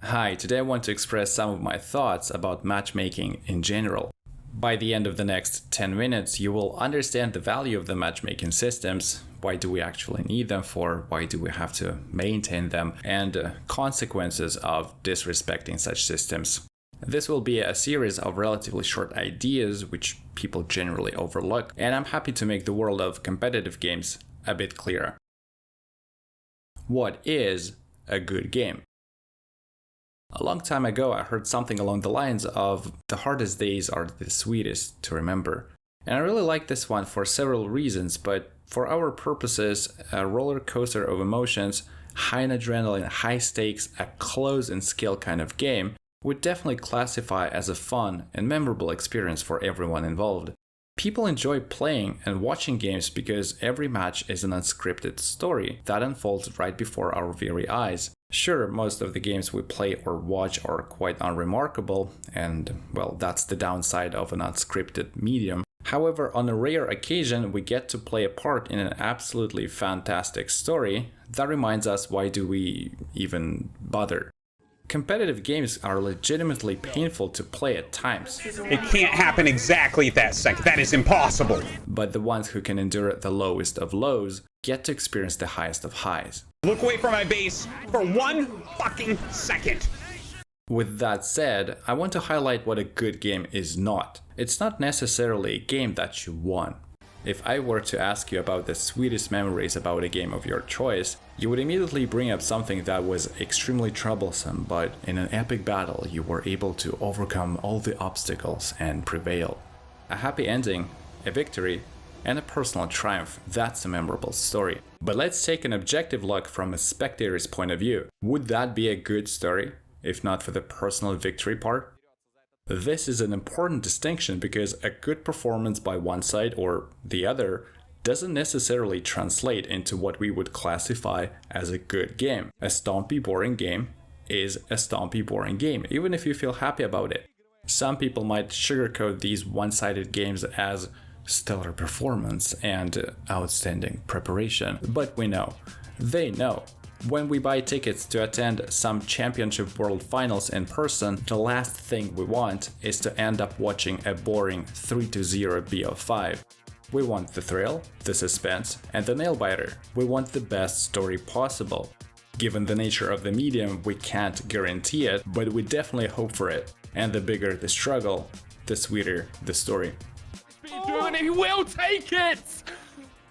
Hi, today I want to express some of my thoughts about matchmaking in general. By the end of the next 10 minutes, you will understand the value of the matchmaking systems, why do we actually need them for, why do we have to maintain them, and consequences of disrespecting such systems. This will be a series of relatively short ideas which people generally overlook, and I'm happy to make the world of competitive games a bit clearer. What is a good game? A long time ago, I heard something along the lines of the hardest days are the sweetest to remember. And I really like this one for several reasons, but for our purposes, a roller coaster of emotions, high in adrenaline, high stakes, a close and skill kind of game would definitely classify as a fun and memorable experience for everyone involved. People enjoy playing and watching games because every match is an unscripted story that unfolds right before our very eyes. Sure, most of the games we play or watch are quite unremarkable, and well, that's the downside of an unscripted medium. However, on a rare occasion, we get to play a part in an absolutely fantastic story that reminds us why do we even bother. Competitive games are legitimately painful to play at times. It can't happen exactly at that second. That is impossible. But the ones who can endure the lowest of lows get to experience the highest of highs. Look away from my base for 1 fucking second. With that said, I want to highlight what a good game is not. It's not necessarily a game that you won. If I were to ask you about the sweetest memories about a game of your choice, you would immediately bring up something that was extremely troublesome, but in an epic battle you were able to overcome all the obstacles and prevail. A happy ending, a victory, and a personal triumph, that's a memorable story. But let's take an objective look from a spectator's point of view. Would that be a good story, if not for the personal victory part? This is an important distinction because a good performance by one side or the other doesn't necessarily translate into what we would classify as a good game. A stompy, boring game is a stompy, boring game, even if you feel happy about it. Some people might sugarcoat these one-sided games as stellar performance and outstanding preparation, but we know, they know. When we buy tickets to attend some championship world finals in person, the last thing we want is to end up watching a boring 3-0 BO5. We want the thrill, the suspense, and the nail-biter. We want the best story possible. Given the nature of the medium, we can't guarantee it, but we definitely hope for it. And the bigger the struggle, the sweeter the story. And he will take it!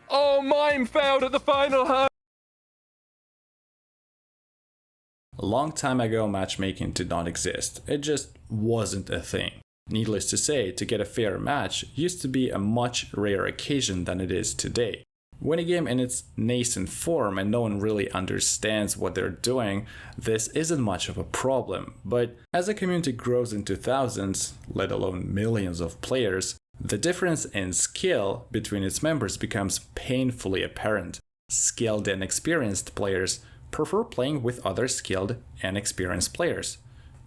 Oh, mine failed at the final hurdle. A long time ago, matchmaking did not exist. It just wasn't a thing. Needless to say, to get a fair match used to be a much rarer occasion than it is today. When a game in its nascent form and no one really understands what they're doing, this isn't much of a problem. But as a community grows into thousands, let alone millions of players, the difference in skill between its members becomes painfully apparent. Skilled and experienced players prefer playing with other skilled and experienced players.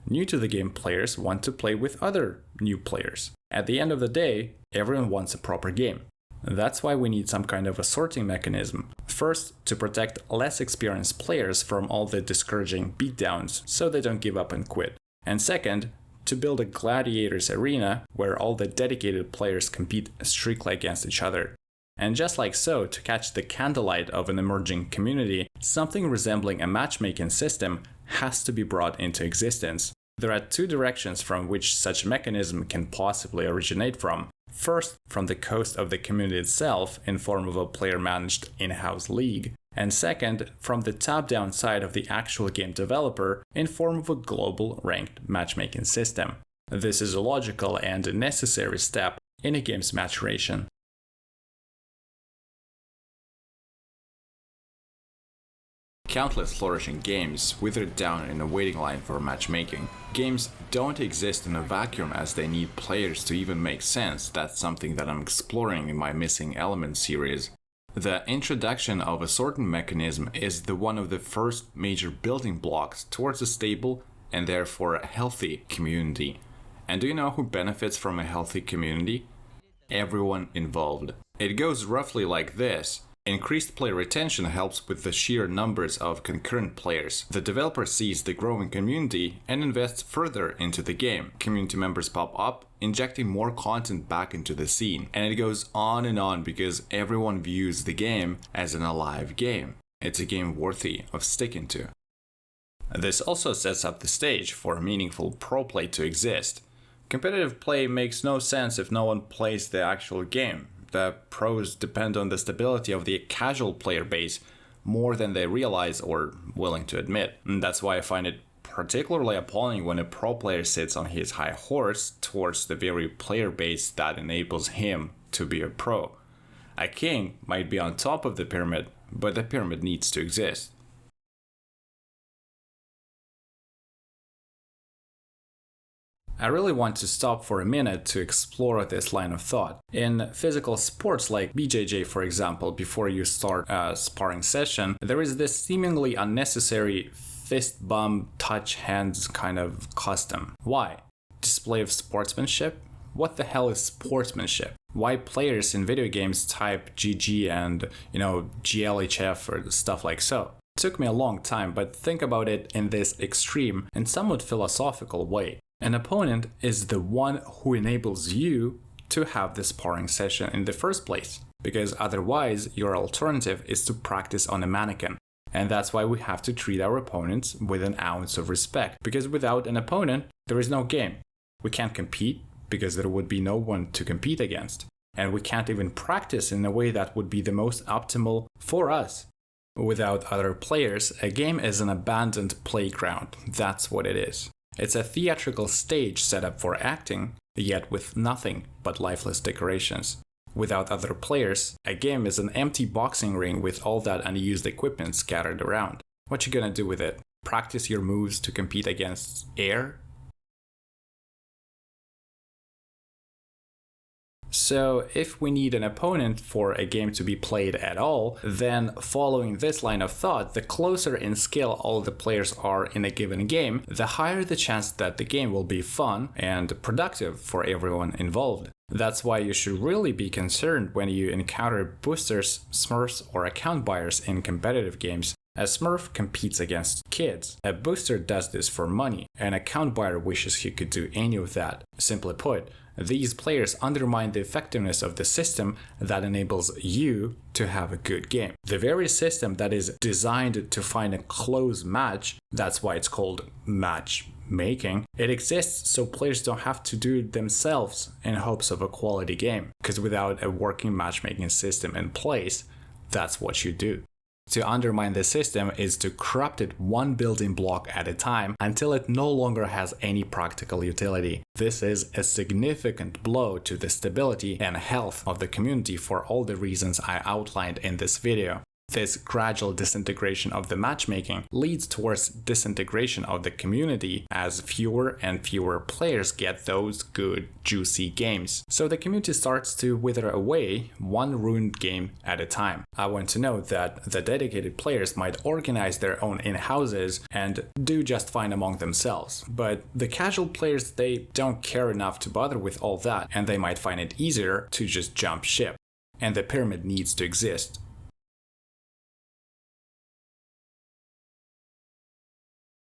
New to the game players want to play with other new players. At the end of the day, everyone wants a proper game. That's why we need some kind of a sorting mechanism. First, to protect less experienced players from all the discouraging beatdowns so they don't give up and quit. And second, to build a gladiators arena where all the dedicated players compete strictly against each other. And just like so, to catch the candlelight of an emerging community, something resembling a matchmaking system has to be brought into existence. There are two directions from which such a mechanism can possibly originate from. First, from the coast of the community itself in form of a player-managed in-house league. And second, from the top-down side of the actual game developer in form of a global ranked matchmaking system. This is a logical and a necessary step in a game's maturation. Countless flourishing games withered down in a waiting line for matchmaking. Games don't exist in a vacuum as they need players to even make sense. That's something that I'm exploring in my Missing Element series. The introduction of a sorting mechanism is one of the first major building blocks towards a stable and therefore a healthy community. And do you know who benefits from a healthy community? Everyone involved. It goes roughly like this. Increased player retention helps with the sheer numbers of concurrent players. The developer sees the growing community and invests further into the game. Community members pop up, injecting more content back into the scene. And it goes on and on because everyone views the game as an alive game. It's a game worthy of sticking to. This also sets up the stage for meaningful pro play to exist. Competitive play makes no sense if no one plays the actual game. The pros depend on the stability of the casual player base more than they realize or willing to admit. And that's why I find it particularly appalling when a pro player sits on his high horse towards the very player base that enables him to be a pro. A king might be on top of the pyramid, but the pyramid needs to exist. I really want to stop for a minute to explore this line of thought. In physical sports like BJJ, for example, before you start a sparring session, there is this seemingly unnecessary fist bump, touch hands kind of custom. Why? Display of sportsmanship? What the hell is sportsmanship? Why players in video games type GG and, GLHF or stuff like so? It took me a long time, but think about it in this extreme and somewhat philosophical way. An opponent is the one who enables you to have the sparring session in the first place, because otherwise your alternative is to practice on a mannequin. And that's why we have to treat our opponents with an ounce of respect, because without an opponent, there is no game. We can't compete because there would be no one to compete against. And we can't even practice in a way that would be the most optimal for us. Without other players, a game is an abandoned playground. That's what it is. It's a theatrical stage set up for acting, yet with nothing but lifeless decorations. Without other players, a game is an empty boxing ring with all that unused equipment scattered around. What you gonna do with it? Practice your moves to compete against air? So if we need an opponent for a game to be played at all, then following this line of thought, the closer in skill all the players are in a given game, the higher the chance that the game will be fun and productive for everyone involved. That's why you should really be concerned when you encounter boosters, smurfs, or account buyers in competitive games. A smurf competes against kids. A booster does this for money. An account buyer wishes he could do any of that. Simply put, these players undermine the effectiveness of the system that enables you to have a good game. The very system that is designed to find a close match, that's why it's called matchmaking, it exists so players don't have to do it themselves in hopes of a quality game. Because without a working matchmaking system in place, that's what you do. To undermine the system is to corrupt it one building block at a time until it no longer has any practical utility. This is a significant blow to the stability and health of the community for all the reasons I outlined in this video. This gradual disintegration of the matchmaking leads towards disintegration of the community as fewer and fewer players get those good, juicy games. So the community starts to wither away, one ruined game at a time. I want to note that the dedicated players might organize their own in-houses and do just fine among themselves. But the casual players, they don't care enough to bother with all that, and they might find it easier to just jump ship. And the pyramid needs to exist.